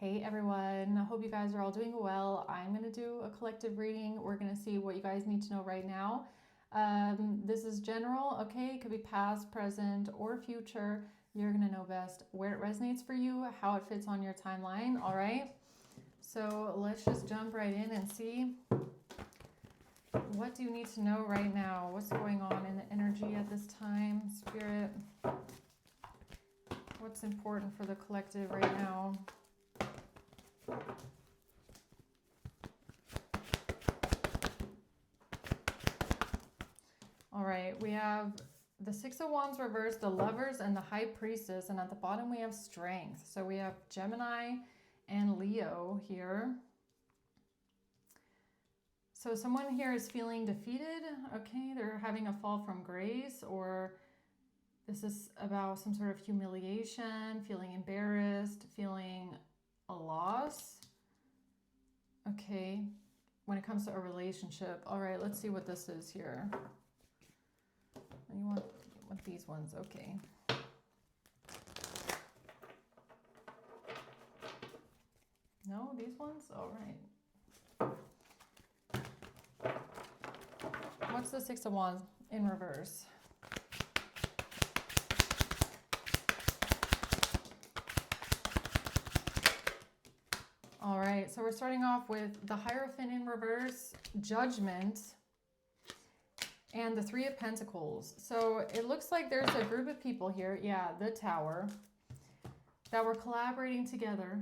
Hey everyone, I hope you guys are all doing well. I'm going to do a collective reading. We're going to see what you guys need to know right now. This is general, okay? It could be past, present, or future. You're going to know best where it resonates for you, how it fits on your timeline, all right? So let's just jump right in and see what do you need to know right now? What's going on in the energy at this time, Spirit? What's important for the collective right now? All right, we have the Six of Wands reversed, the Lovers, and the High Priestess. And at the bottom, we have Strength. So we have Gemini and Leo here. So someone here is feeling defeated. Okay, they're having a fall from grace, or this is about some sort of humiliation, feeling embarrassed, feeling a loss. Okay, when it comes to a relationship. All right, let's see what this is here. You want these ones, okay. No, these ones? All right. What's the Six of Wands in reverse? All right, so we're starting off with the Hierophant in reverse, Judgment, and the Three of Pentacles. So it looks like there's a group of people here, yeah, the Tower, that were collaborating together.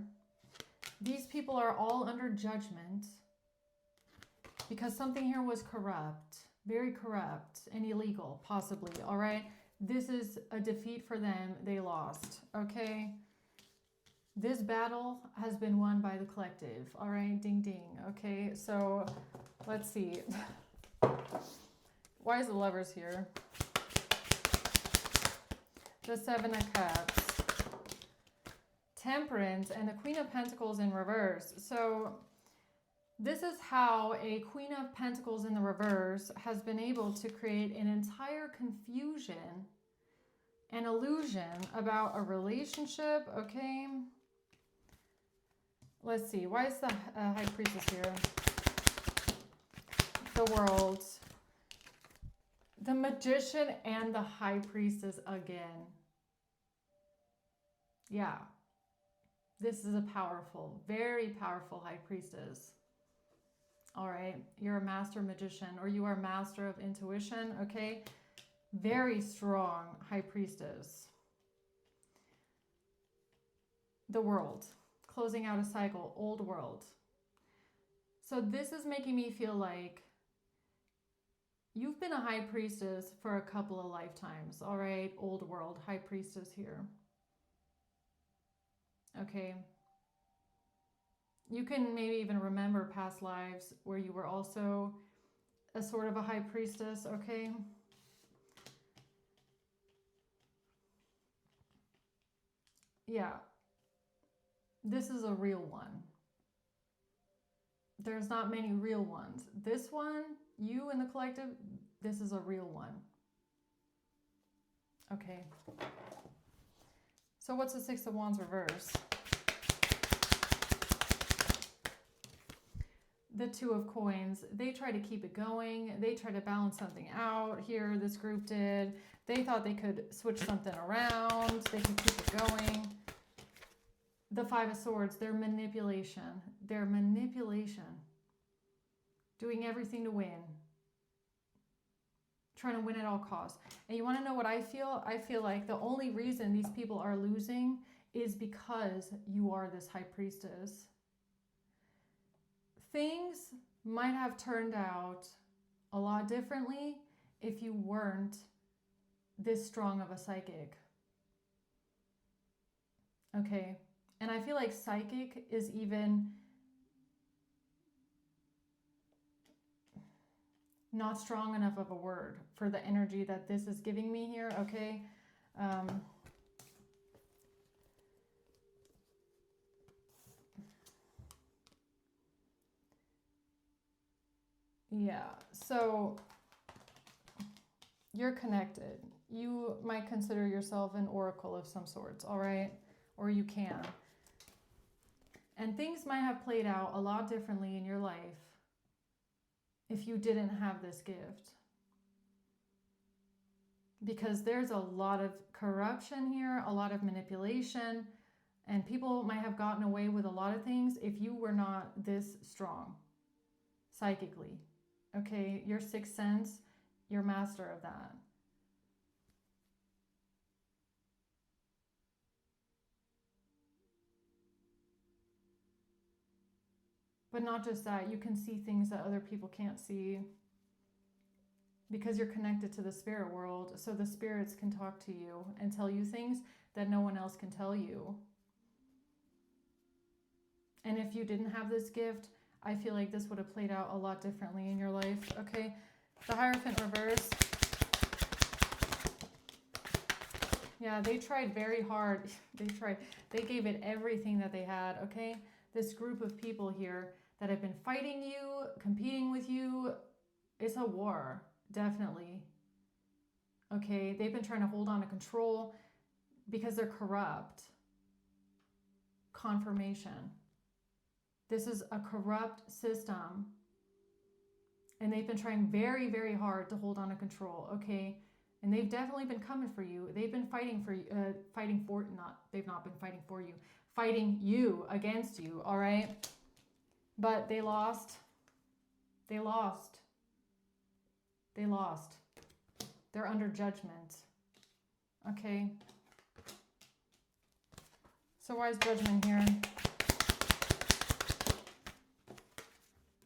These people are all under judgment because something here was corrupt, very corrupt and illegal, possibly, all right? This is a defeat for them. They lost, okay? This battle has been won by the collective, all right? Ding, ding, okay? So let's see. Why is the Lovers here? The Seven of Cups, Temperance, and the Queen of Pentacles in reverse. So this is how a Queen of Pentacles in the reverse has been able to create an entire confusion and illusion about a relationship, okay? Let's see, why is the High Priestess here? The World, the Magician, and the High Priestess again. Yeah, this is a powerful, very powerful High Priestess. All right, you're a master magician, or you are a master of intuition, okay? Very strong High Priestess. The World, closing out a cycle, old world. So this is making me feel like you've been a High Priestess for a couple of lifetimes, all right? Old world, High Priestess here. Okay. You can maybe even remember past lives where you were also a sort of a High Priestess, okay? Yeah. This is a real one. There's not many real ones. This one, you in the collective, this is a real one. Okay. So what's the Six of Wands reverse? The Two of Coins. They try to keep it going. They try to balance something out here. This group did. They thought they could switch something around. They could keep it going. The Five of Swords, their manipulation. Their manipulation. Doing everything to win. Trying to win at all costs. And you want to know what I feel? I feel like the only reason these people are losing is because you are this High Priestess. Things might have turned out a lot differently if you weren't this strong of a psychic. Okay. And I feel like psychic is even not strong enough of a word for the energy that this is giving me here, okay? Yeah, so you're connected. You might consider yourself an oracle of some sorts, all right? Or you can. And things might have played out a lot differently in your life if you didn't have this gift. Because there's a lot of corruption here, a lot of manipulation, and people might have gotten away with a lot of things if you were not this strong psychically. Okay, your sixth sense, you're master of that. But not just that, you can see things that other people can't see because you're connected to the spirit world. So the spirits can talk to you and tell you things that no one else can tell you. And if you didn't have this gift, I feel like this would have played out a lot differently in your life. Okay, the Hierophant reverse. Yeah, they tried very hard. They gave it everything that they had, okay? This group of people here that have been fighting you, competing with you, it's a war, definitely. Okay, they've been trying to hold on to control because they're corrupt. Confirmation. This is a corrupt system. And they've been trying very, very hard to hold on to control, okay? And they've definitely been coming for you. They've been fighting for you, they've not been fighting for you, fighting you against you, all right? But they lost. They lost. They lost. They're under judgment, okay? So why is judgment here?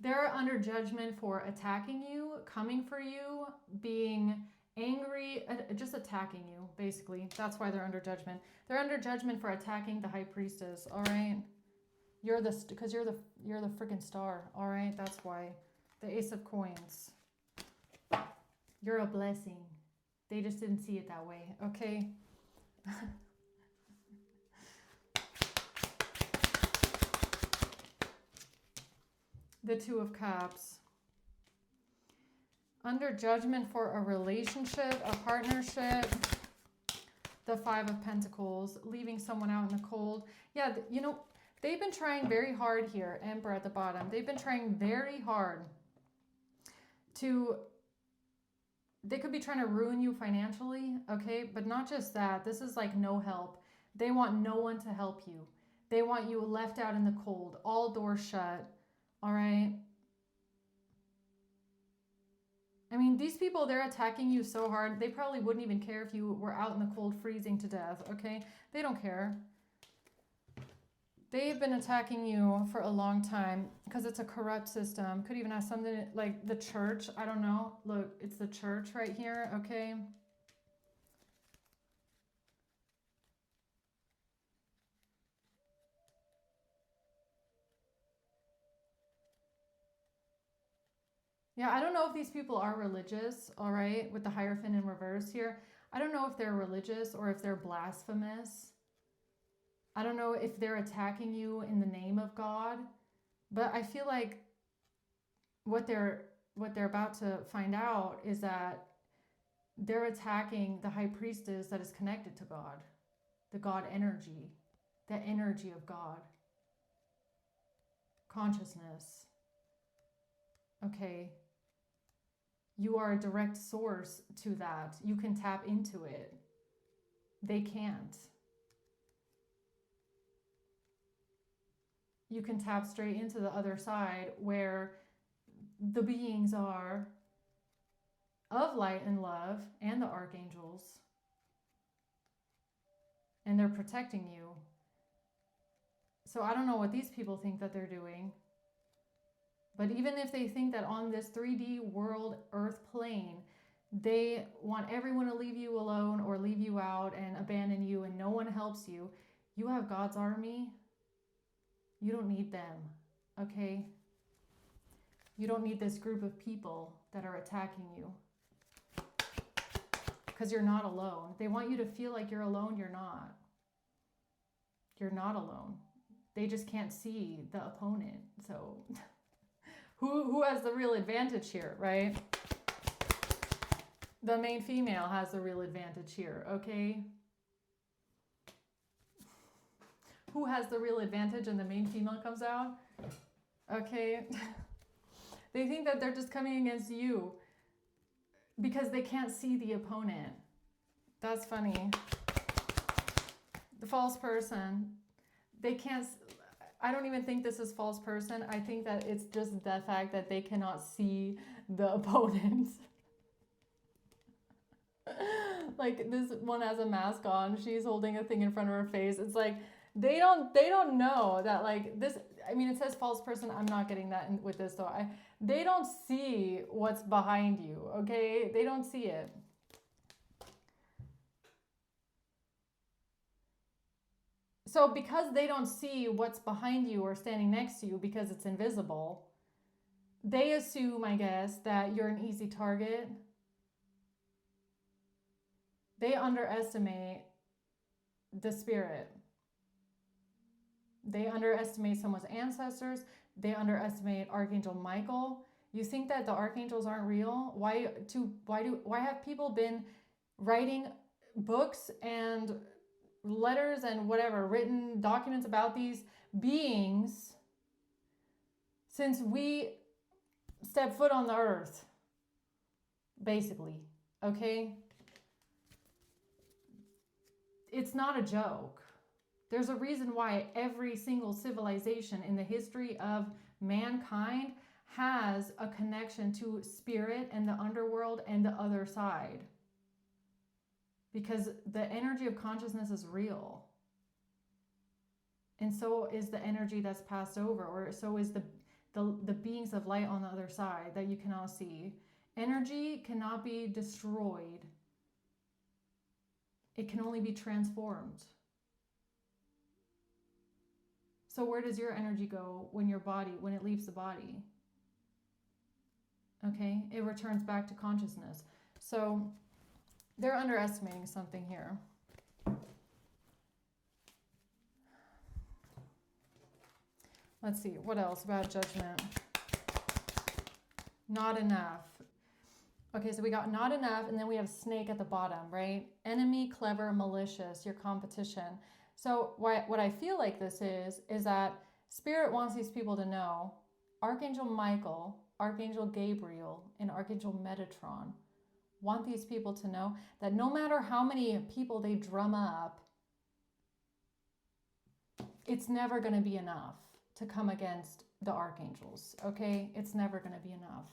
They're under judgment for attacking you, coming for you, being angry, just attacking you, basically. That's why they're under judgment. They're under judgment for attacking the high priestess, all right? Because you're the freaking star, all right? That's why. The Ace of Coins. You're a blessing. They just didn't see it that way, okay? The Two of Cups. Under judgment for a relationship, a partnership. The Five of Pentacles, leaving someone out in the cold. Yeah, you know, they've been trying very hard here. Emperor at the bottom. They've been trying very hard to... They could be trying to ruin you financially, okay? But not just that. This is like no help. They want no one to help you. They want you left out in the cold, all doors shut, all right? I mean, these people, they're attacking you so hard, they probably wouldn't even care if you were out in the cold freezing to death, okay? They don't care. They've been attacking you for a long time because it's a corrupt system. Could even have something like the church. I don't know. Look, it's the church right here, okay? Yeah, I don't know if these people are religious, all right, with the Hierophant in reverse here. I don't know if they're religious or if they're blasphemous. I don't know if they're attacking you in the name of God, but I feel like what they're about to find out is that they're attacking the high priestess that is connected to God, the God energy, the energy of God, consciousness. Okay. You are a direct source to that. You can tap into it. They can't. You can tap straight into the other side where the beings are of light and love and the archangels. And they're protecting you. So I don't know what these people think that they're doing. But even if they think that on this 3D world earth plane, they want everyone to leave you alone or leave you out and abandon you and no one helps you, you have God's army. You don't need them, okay? You don't need this group of people that are attacking you. Because you're not alone. They want you to feel like you're alone. You're not. You're not alone. They just can't see the opponent. So who has the real advantage here, right? The main female has the real advantage here, okay? who has the real advantage and the main female comes out. Okay. They think that they're just coming against you because they can't see the opponent. That's funny. The false person, they can't, I don't even think this is false person. I think that it's just the fact that they cannot see the opponent. Like this one has a mask on, she's holding a thing in front of her face. It's like they don't know that, like, this, I mean, it says false person. I'm not getting that with this though. They don't see what's behind you, okay? They don't see it. So because they don't see what's behind you or standing next to you because it's invisible, they assume, I guess, that you're an easy target. They underestimate the spirit. They underestimate someone's ancestors. They underestimate Archangel Michael. You think that the archangels aren't real? Why have people been writing books and letters and whatever, written documents about these beings since we stepped foot on the earth, basically, okay? It's not a joke. There's a reason why every single civilization in the history of mankind has a connection to spirit and the underworld and the other side. Because the energy of consciousness is real. And so is the energy that's passed over, or so is the beings of light on the other side that you cannot see. Energy cannot be destroyed. It can only be transformed. So where does your energy go when when it leaves the body? Okay, it returns back to consciousness. So they're underestimating something here. Let's see, what else about judgment? Not enough. Okay, so we got not enough, and then we have snake at the bottom, right? Enemy, clever, malicious, your competition. So what I feel like this is that Spirit wants these people to know Archangel Michael, Archangel Gabriel, and Archangel Metatron want these people to know that no matter how many people they drum up, it's never going to be enough to come against the archangels, okay? It's never going to be enough.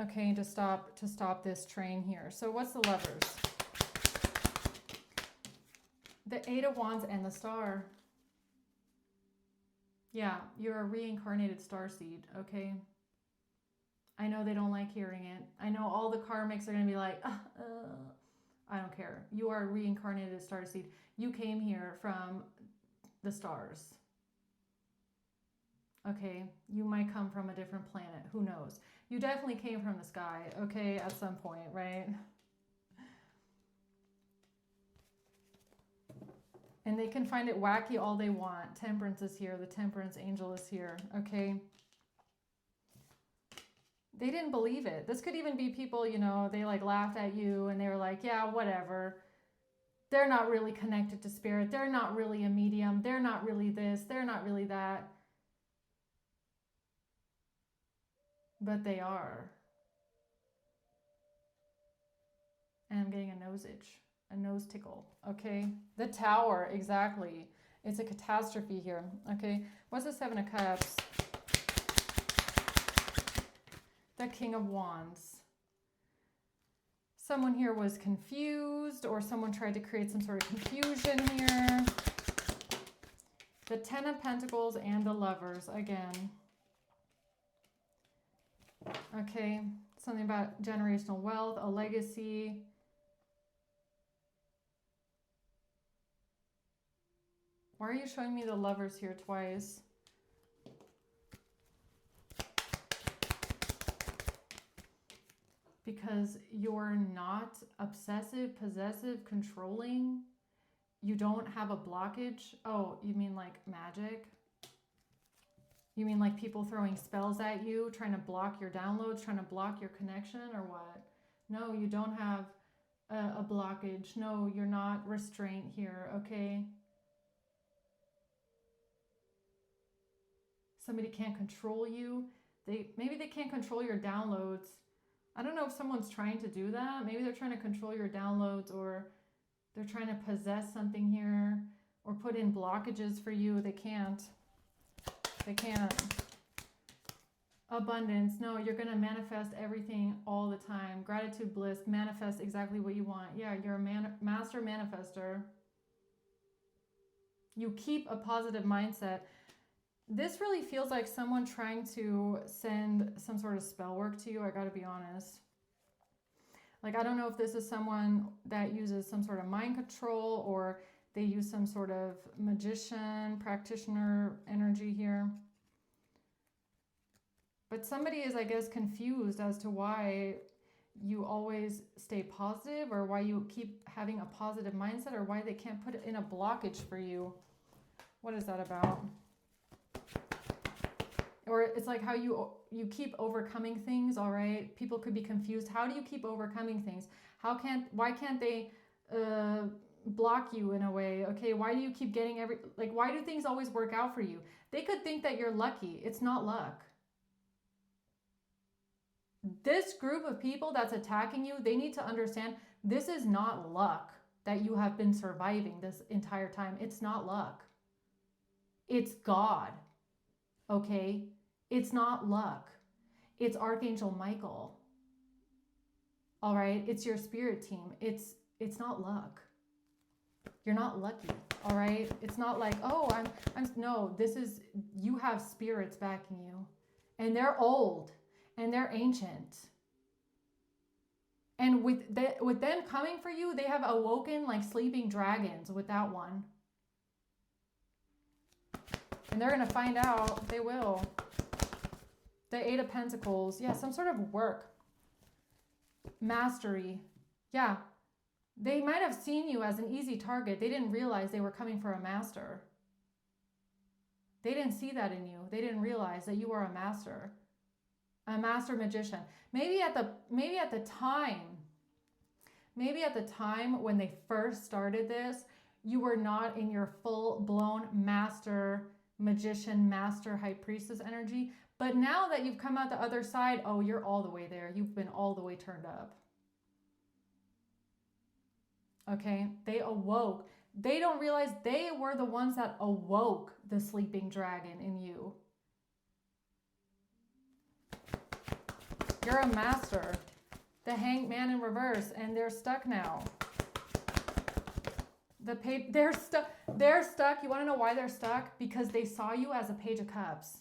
Okay, to stop this train here. So what's the Lovers? The Eight of Wands and the Star. Yeah, you're a reincarnated starseed, okay? I know they don't like hearing it. I know all the karmics are going to be like, I don't care. You are a reincarnated starseed. You came here from the stars. Okay, you might come from a different planet. Who knows? You definitely came from the sky, okay, at some point, right? And they can find it wacky all they want. Temperance is here. The Temperance Angel is here, okay? They didn't believe it. This could even be people, you know, they like laughed at you and they were like, yeah, whatever. They're not really connected to spirit. They're not really a medium. They're not really this. They're not really that. But they are. And I'm getting a nose itch, a nose tickle, okay? The Tower, exactly. It's a catastrophe here, okay? What's the Seven of Cups? The King of Wands. Someone here was confused, or someone tried to create some sort of confusion here. The Ten of Pentacles and the Lovers again. Okay, something about generational wealth, a legacy. Why are you showing me the Lovers here twice? Because you're not obsessive, possessive, controlling. You don't have a blockage. Oh, you mean like magic? You mean like people throwing spells at you, trying to block your downloads, trying to block your connection, or what? No, you don't have a blockage. No, you're not restraint here, okay? somebody can't control you. Maybe they can't control your downloads. I don't know if someone's trying to do that. Maybe they're trying to control your downloads, or they're trying to possess something here, or put in blockages for you. They can't. They can't. Abundance. No, you're going to manifest everything all the time. Gratitude, bliss. Manifest exactly what you want. Yeah, you're a master manifester. You keep a positive mindset. This really feels like someone trying to send some sort of spell work to you. I got to be honest. Like, I don't know if this is someone that uses some sort of mind control, or they use some sort of magician, practitioner energy here. But somebody is, I guess, confused as to why you always stay positive, or why you keep having a positive mindset, or why they can't put it in a blockage for you. What is that about? Or it's like how you keep overcoming things, all right? People could be confused. How do you keep overcoming things? Why can't they block you in a way? Okay, why do you keep getting why do things always work out for you? They could think that you're lucky. It's not luck. This group of people that's attacking you, they need to understand this is not luck that you have been surviving this entire time. It's not luck. It's God. Okay? It's not luck. It's Archangel Michael. All right? It's your spirit team. It's not luck. You're not lucky. All right? It's not like, oh, no, you have spirits backing you. And they're old. And they're ancient. And with them coming for you, they have awoken like sleeping dragons with that one. And they're going to find out. They will. The Eight of Pentacles. Yeah, some sort of work. Mastery. Yeah. They might have seen you as an easy target. They didn't realize they were coming for a master. They didn't see that in you. They didn't realize that you are a master. A master magician. Maybe at the time when they first started this, you were not in your full-blown master magician, master high priestess energy. But now that you've come out the other side, oh, you're all the way there. You've been all the way turned up. Okay, they awoke. They don't realize they were the ones that awoke the sleeping dragon in you. You're a master. The Hanged Man in reverse, and they're stuck now. They're stuck. They're stuck. You want to know why they're stuck? Because they saw you as a Page of Cups.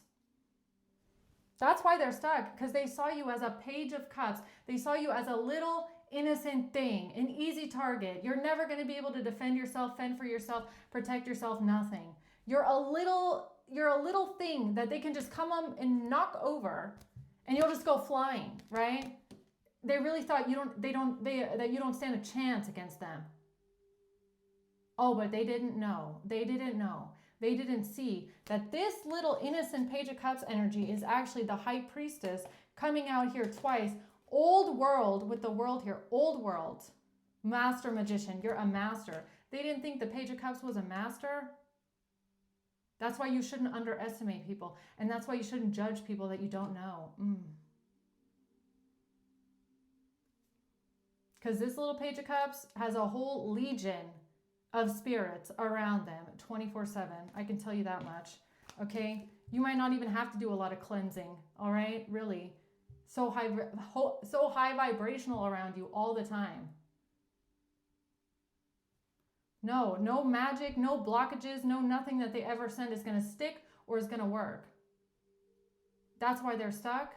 That's why they're stuck, because they saw you as a Page of Cups. They saw you as a little innocent thing, an easy target. You're never going to be able to defend yourself, fend for yourself, protect yourself, nothing. You're a little thing that they can just come up and knock over. And you'll just go flying, right? They really thought that you don't stand a chance against them. Oh, but they didn't know. They didn't know. They didn't see that this little innocent Page of Cups energy is actually the High Priestess coming out here twice. Old world with the world here. Old world. Master magician. You're a master. They didn't think the Page of Cups was a master. That's why you shouldn't underestimate people. And that's why you shouldn't judge people that you don't know. Because this little Page of Cups has a whole legion of spirits around them 24/7. I can tell you that much. Okay? You might not even have to do a lot of cleansing. All right? Really. So high vibrational around you all the time. No magic, no blockages, no nothing that they ever send is going to stick or is going to work. That's why they're stuck.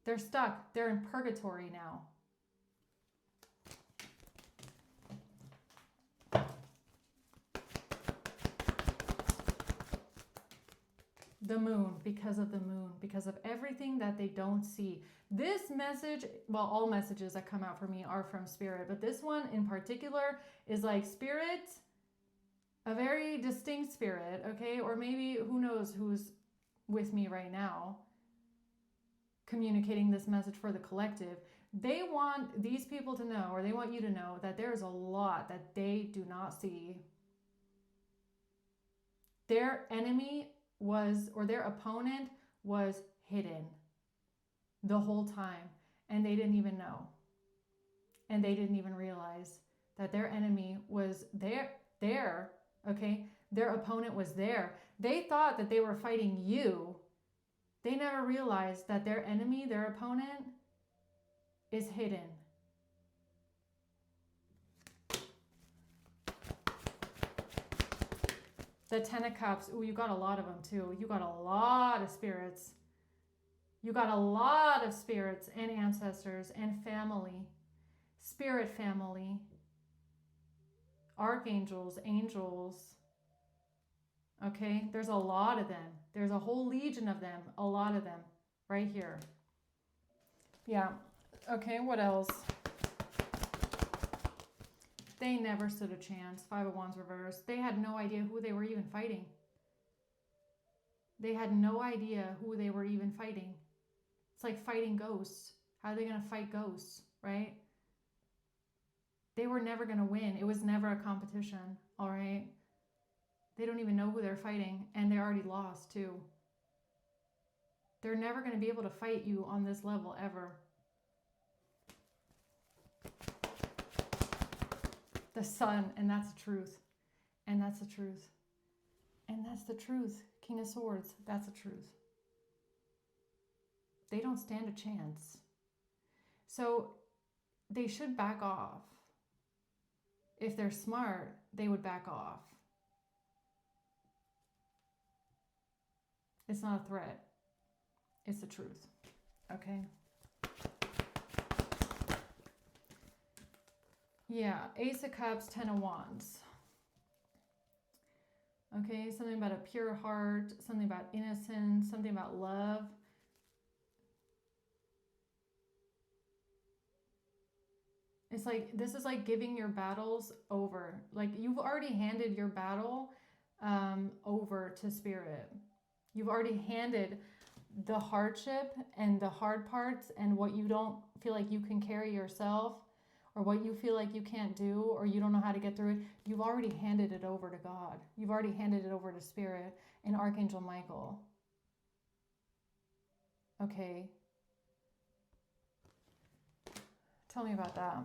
They're stuck. They're in purgatory now. The moon, because of the moon, because of everything that they don't see. This message, well, all messages that come out for me are from spirit, but this one in particular is like spirit, a very distinct spirit, okay? Or maybe who knows who's with me right now communicating this message for the collective. They want these people to know, or they want you to know, that there's a lot that they do not see. Their enemy was, or their opponent was hidden the whole time, and they didn't even know. And they didn't even realize that their enemy was there, okay? Their opponent was there. They thought that they were fighting you. They never realized that their enemy, their opponent, is hidden. The Ten of Cups, ooh, you got a lot of them too. You got a lot of spirits. You got a lot of spirits and ancestors and family. Spirit family. Archangels, angels. Okay, there's a lot of them. There's a whole legion of them. A lot of them right here. Yeah. Okay, what else? They never stood a chance. Five of Wands reversed. They had no idea who they were even fighting. They had no idea who they were even fighting. It's like fighting ghosts. How are they going to fight ghosts, right? They were never going to win. It was never a competition, all right? They don't even know who they're fighting, and they already lost too. They're never going to be able to fight you on this level ever. The Sun, and that's the truth. And that's the truth. And that's the truth. King of Swords, that's the truth. They don't stand a chance. So they should back off. If they're smart, they would back off. It's not a threat. It's the truth. Okay? Yeah, Ace of Cups, Ten of Wands. Okay, something about a pure heart, something about innocence, something about love. It's like, this is like giving your battles over. Like you've already handed your battle over to Spirit. You've already handed the hardship and the hard parts and what you don't feel like you can carry yourself, or what you feel like you can't do, or you don't know how to get through it. You've already handed it over to God. You've already handed it over to Spirit and Archangel Michael. Okay. Tell me about that.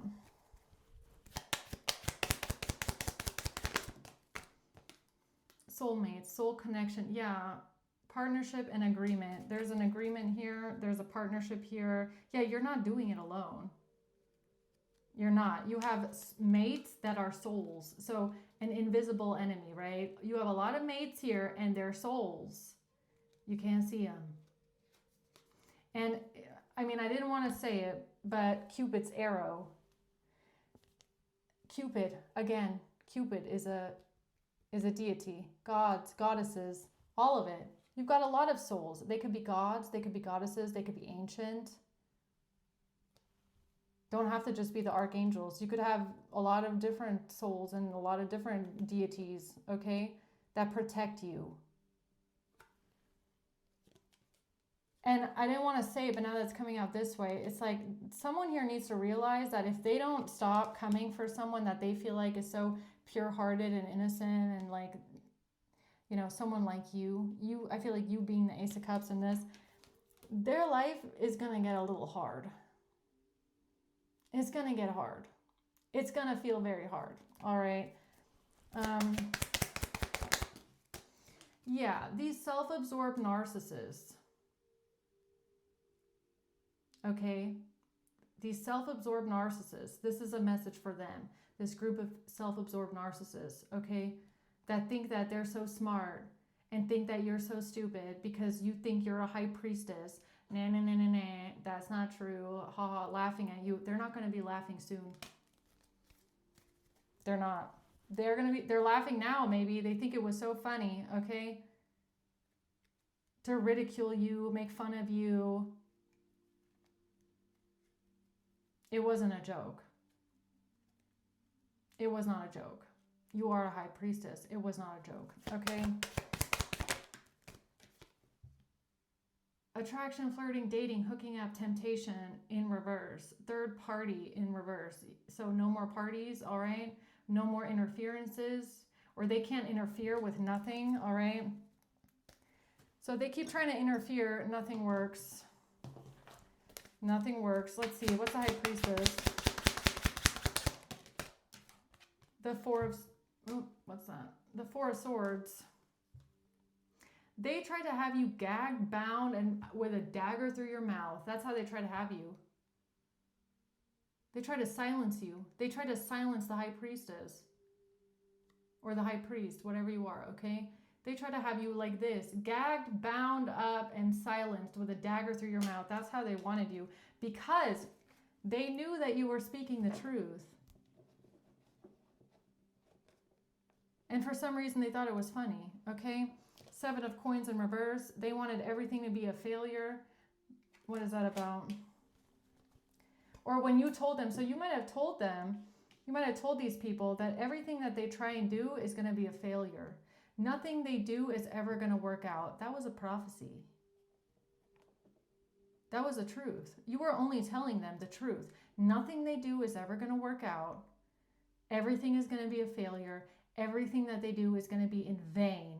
Soulmates, soul connection. Yeah. Partnership and agreement. There's an agreement here. There's a partnership here. Yeah, you're not doing it alone. You're not. You have mates that are souls. So an invisible enemy, right? You have a lot of mates here and they're souls. You can't see them. And I mean, I didn't want to say it, but Cupid's arrow. Cupid, again, Cupid is a deity. Gods, goddesses, all of it. You've got a lot of souls. They could be gods, they could be goddesses, they could be ancient. Don't have to just be the archangels. You could have a lot of different souls and a lot of different deities, okay, that protect you. And I didn't want to say it, but now that's coming out this way, it's like someone here needs to realize that if they don't stop coming for someone that they feel like is so pure-hearted and innocent and like, you know, someone like you, I feel like you being the Ace of Cups in this, their life is going to get a little hard. It's going to get hard. It's going to feel very hard. All right. Yeah, these self-absorbed narcissists. Okay. These self-absorbed narcissists, this is a message for them. This group of self-absorbed narcissists, okay, that think that they're so smart and think that you're so stupid because you think you're a high priestess. Nah, nah, nah, nah, nah, that's not true. Ha ha, laughing at you. They're not going to be laughing soon. They're not. They're laughing now, maybe. They think it was so funny, okay? To ridicule you, make fun of you. It wasn't a joke. It was not a joke. You are a high priestess. It was not a joke, okay? Attraction, flirting, dating, hooking up, temptation in reverse. Third party in reverse. So no more parties, all right? No more interferences, or they can't interfere with nothing, all right? So they keep trying to interfere. Nothing works. Nothing works. Let's see. What's the High Priestess? The Four of... Oh, what's that? The Four of Swords. They try to have you gagged, bound, and with a dagger through your mouth. That's how they try to have you. They try to silence you. They try to silence the High Priestess. Or the High Priest, whatever you are, okay? They try to have you like this, gagged, bound up, and silenced with a dagger through your mouth. That's how they wanted you, because they knew that you were speaking the truth. And for some reason, they thought it was funny, okay? Seven of Coins in reverse. They wanted everything to be a failure. What is that about? Or when you told them, so you might have told them, you might have told these people that everything that they try and do is going to be a failure. Nothing they do is ever going to work out. That was a prophecy. That was the truth. You were only telling them the truth. Nothing they do is ever going to work out. Everything is going to be a failure. Everything that they do is going to be in vain.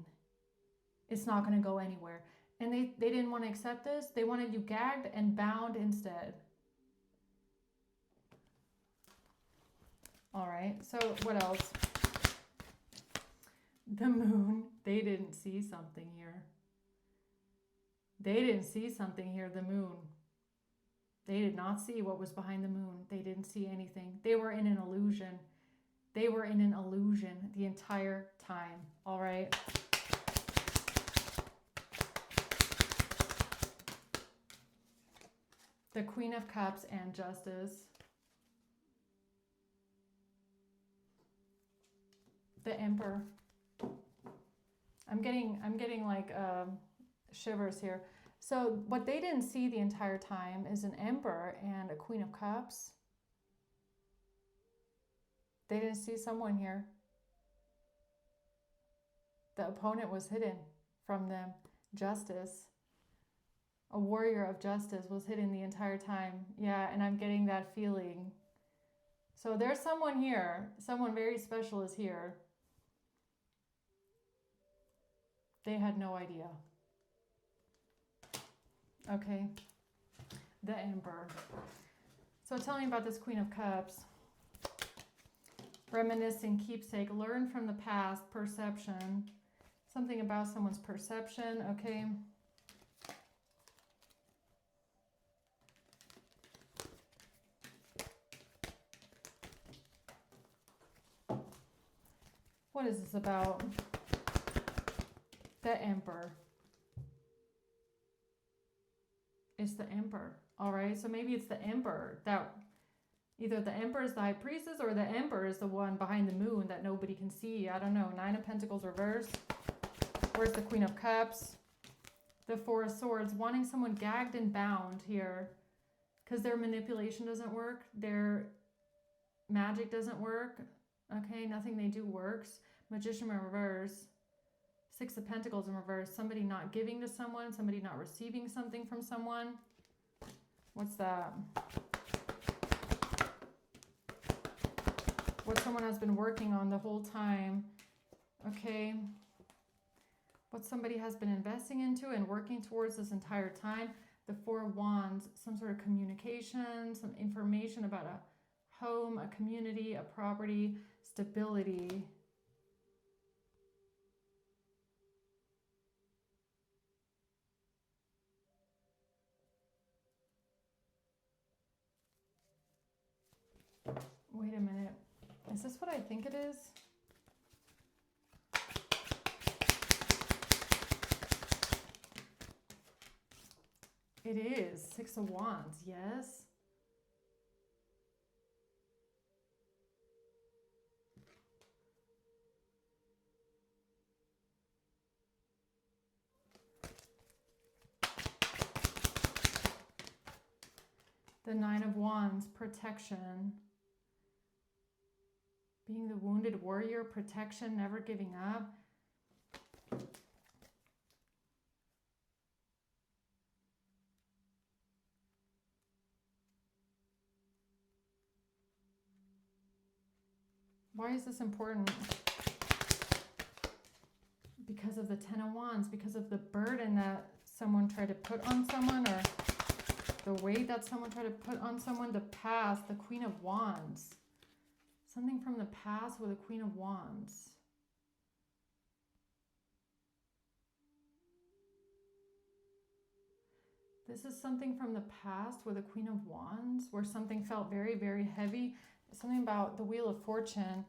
It's not going to go anywhere. And they didn't want to accept this. They wanted you gagged and bound instead. All right, so what else? The Moon, they didn't see something here. They didn't see something here, the Moon. They did not see what was behind the Moon. They didn't see anything. They were in an illusion. They were in an illusion the entire time, all right? The Queen of Cups and Justice. The Emperor. I'm getting like shivers here. So what they didn't see the entire time is an Emperor and a Queen of Cups. They didn't see someone here. The opponent was hidden from them. Justice. A warrior of justice was hidden the entire time. Yeah, and I'm getting that feeling. So there's someone here. Someone very special is here. They had no idea. Okay. The Emperor. So tell me about this Queen of Cups. Reminiscing, keepsake, learn from the past, perception. Something about someone's perception, okay. What is this about? The Emperor. It's the Emperor. All right, so maybe it's the Emperor that either the Emperor is the High Priestess or the Emperor is the one behind the Moon that nobody can see. I don't know. Nine of Pentacles reverse. Where's the Queen of Cups? The Four of Swords. Wanting someone gagged and bound here because their manipulation doesn't work. Their magic doesn't work. Okay, nothing they do works. Magician in reverse. Six of Pentacles in reverse. Somebody not giving to someone. Somebody not receiving something from someone. What's that? What someone has been working on the whole time. Okay. What somebody has been investing into and working towards this entire time. The Four of Wands. Some sort of communication. Some information about a home, a community, a property, stability. Wait a minute. Is this what I think it is? It is. Six of Wands, yes. The Nine of Wands, protection. Being the wounded warrior, protection, never giving up. Why is this important? because of the Ten of Wands, because of the burden that someone tried to put on someone, or the weight that someone tried to put on someone. The past, the Queen of Wands. Something from the past with the Queen of Wands. This is something from the past with the Queen of Wands, where something felt very, very heavy. Something about the Wheel of Fortune.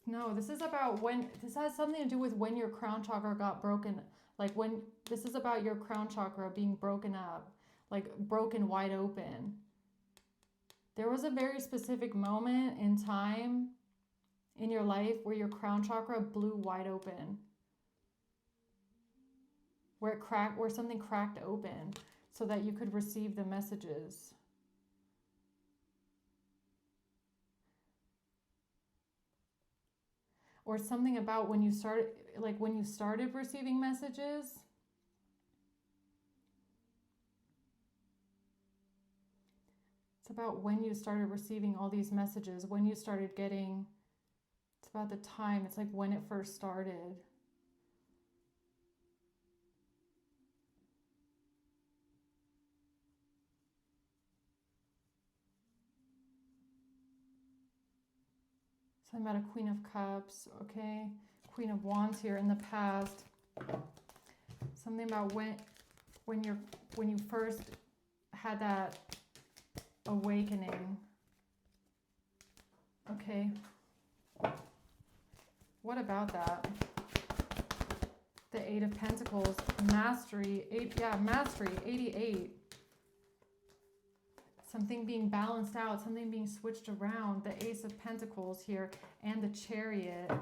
No, this is about when, this has something to do with when your crown chakra got broken. Like when, this is about your crown chakra being broken up, like broken wide open. There was a very specific moment in time in your life where your crown chakra blew wide open. Where it cracked, where something cracked open so that you could receive the messages. Or something about when you started, like when you started receiving messages. It's about when you started receiving all these messages, when you started getting, it's about the time, it's like when it first started. Something about a Queen of Cups, okay? Queen of Wands here in the past. Something about when you first had that awakening. Okay. What about that? The Eight of Pentacles, mastery, mastery, 88. Something being balanced out, something being switched around. The Ace of Pentacles here and the Chariot. This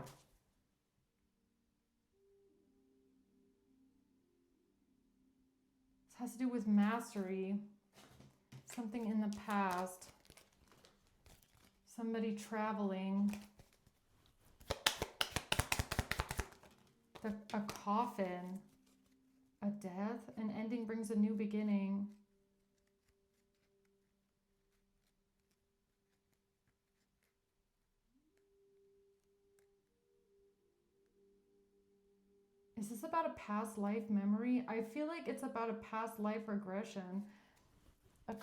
has to do with mastery. Something in the past. Somebody traveling. A coffin. A death. An ending brings a new beginning. Is this about a past life memory? I feel like it's about a past life regression. A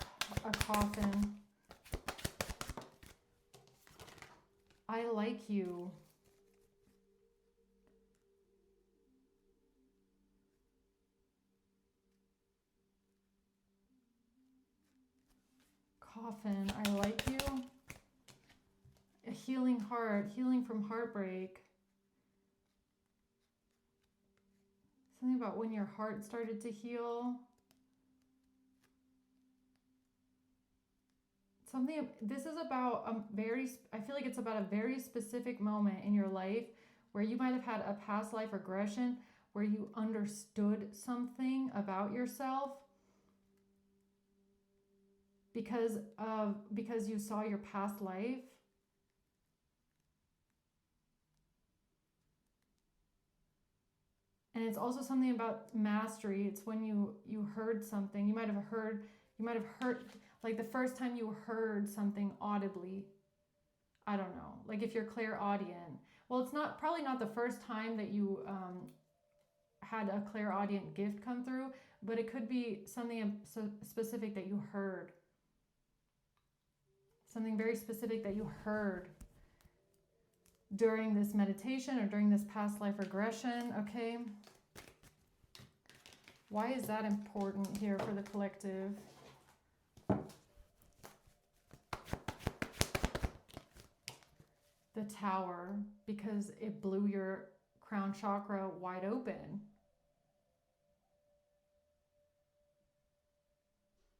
coffin. I like you. Coffin, I like you. A healing heart, healing from heartbreak. Something about when your heart started to heal. Something, this is about I feel like it's about a very specific moment in your life where you might have had a past life regression, where you understood something about yourself because you saw your past life. And it's also something about mastery. It's when you heard something. You might have heard, like the first time you heard something audibly. I don't know. Like if you're clairaudient. Well, it's probably not the first time that you had a clairaudient gift come through, but it could be something specific that you heard. Something very specific that you heard during this meditation or during this past life regression, okay? Why is that important here for the collective? The Tower, because it blew your crown chakra wide open.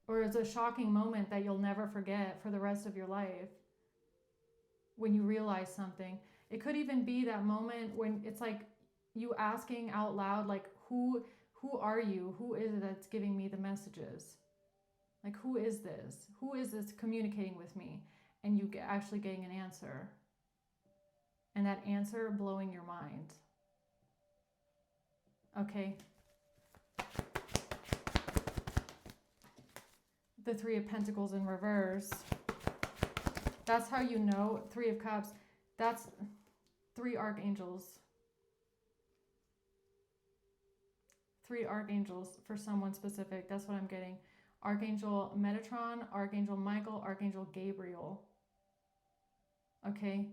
Or it's a shocking moment that you'll never forget for the rest of your life when you realize something. It could even be that moment when it's like you asking out loud, like, who are you? Who is it that's giving me the messages? Like, who is this? Who is this communicating with me? And you actually getting an answer. And that answer blowing your mind. Okay. The Three of Pentacles in reverse. That's how you know. Three of Cups. That's 3 archangels. 3 archangels for someone specific. That's what I'm getting. Archangel Metatron, Archangel Michael, Archangel Gabriel. Okay.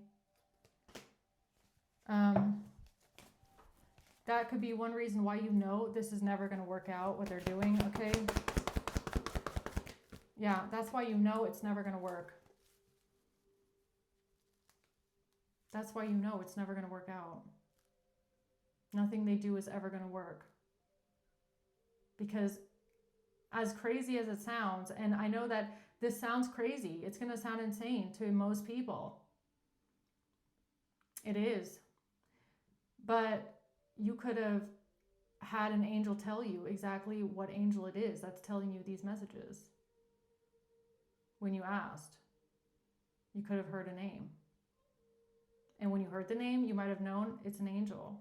That could be one reason why you know this is never going to work out, what they're doing, okay? Yeah, that's why you know it's never going to work. That's why you know it's never going to work out. Nothing they do is ever going to work. Because as crazy as it sounds, and I know that this sounds crazy, it's going to sound insane to most people. It is. But you could have had an angel tell you exactly what angel it is that's telling you these messages. When you asked, you could have heard a name. And when you heard the name, you might have known it's an angel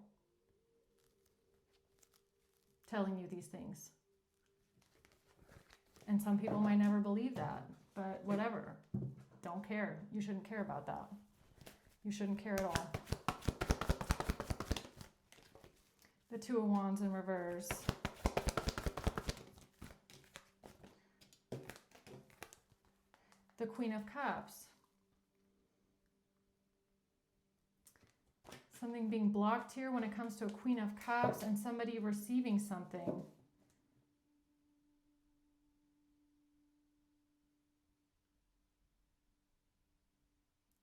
telling you these things. And some people might never believe that, but whatever. Don't care. You shouldn't care about that. You shouldn't care at all. The Two of Wands in reverse. The Queen of Cups. Something being blocked here when it comes to a Queen of Cups and somebody receiving something.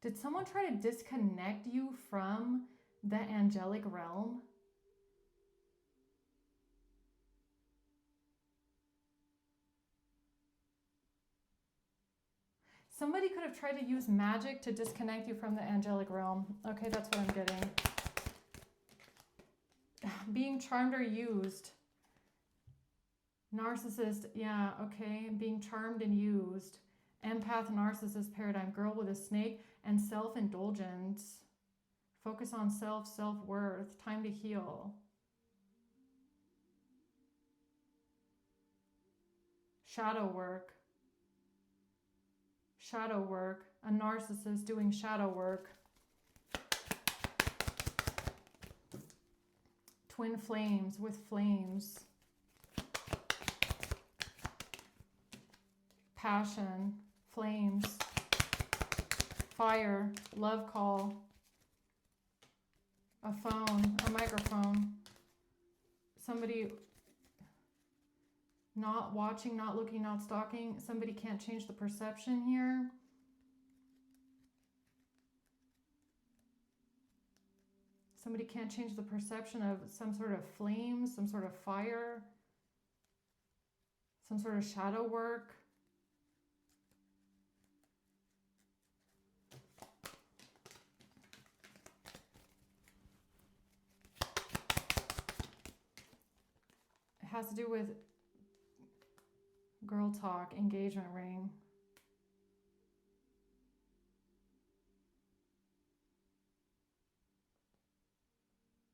Did someone try to disconnect you from the angelic realm? Somebody could have tried to use magic to disconnect you from the angelic realm. Okay, that's what I'm getting. Being charmed or used. Narcissist, yeah, okay. Being charmed and used. Empath, narcissist paradigm. Girl with a snake and self-indulgence. Focus on self-worth. Time to heal. Shadow work. Shadow work. A narcissist doing shadow work. Twin flames with flames. Passion. Flames. Fire. Love call. A phone. A microphone. Somebody not watching, not looking, not stalking. Somebody can't change the perception here. Somebody can't change the perception of some sort of flame, some sort of fire, some sort of shadow work. It has to do with girl talk, engagement ring.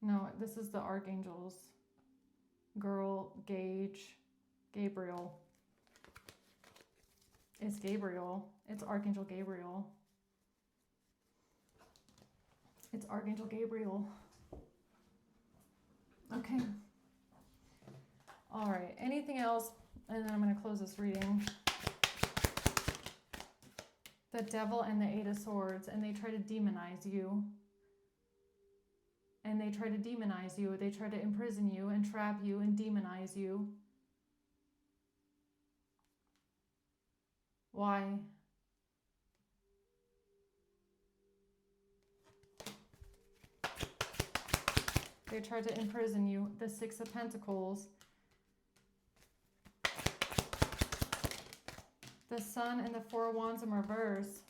No, this is the archangels. Girl, Gage, Gabriel. It's Gabriel. It's Archangel Gabriel. It's Archangel Gabriel. Okay. All right. Anything else? And then I'm going to close this reading. The Devil and the Eight of Swords. And they try to demonize you. And they try to demonize you. They try to imprison you and trap you and demonize you. Why? They try to imprison you. The Six of Pentacles. The Sun and the Four of Wands in reverse.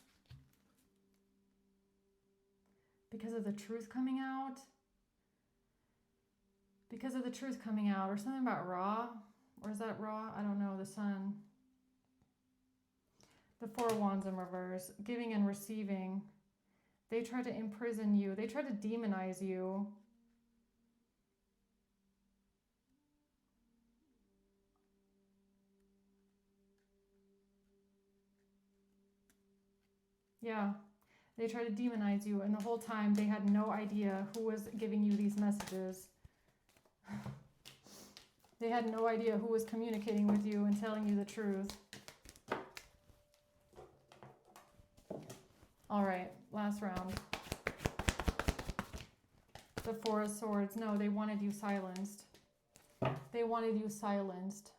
Because of the truth coming out. Because of the truth coming out. Or something about Ra. Or is that Ra? I don't know. The Sun. The Four of Wands in reverse. Giving and receiving. They try to imprison you. They try to demonize you. Yeah. They try to demonize you, and the whole time they had no idea who was giving you these messages. They had no idea who was communicating with you and telling you the truth. All right, last round. The Four of Swords. No, they wanted you silenced. They wanted you silenced.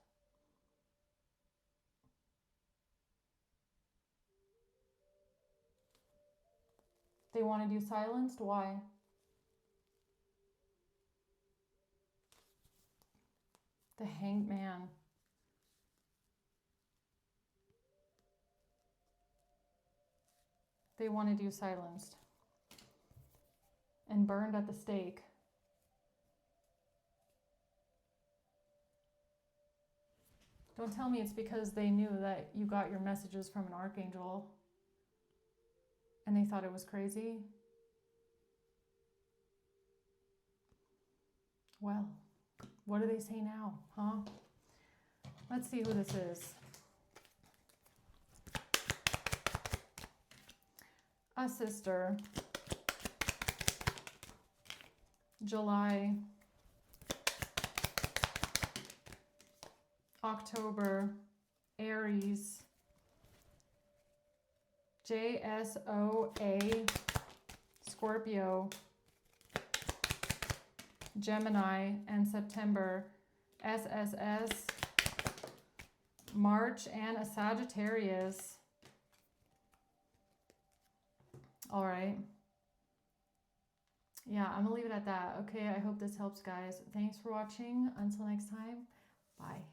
They wanted you silenced? Why? The Hanged Man. They wanted you silenced and burned at the stake. Don't tell me it's because they knew that you got your messages from an archangel and they thought it was crazy. Well, what do they say now, huh? Let's see who this is. A sister. July. October. Aries. JSOA. Scorpio. Gemini. And September. SSS. March and a Sagittarius. All right. Yeah, I'm gonna leave it at that. Okay, I hope this helps, guys. Thanks for watching. Until next time, bye.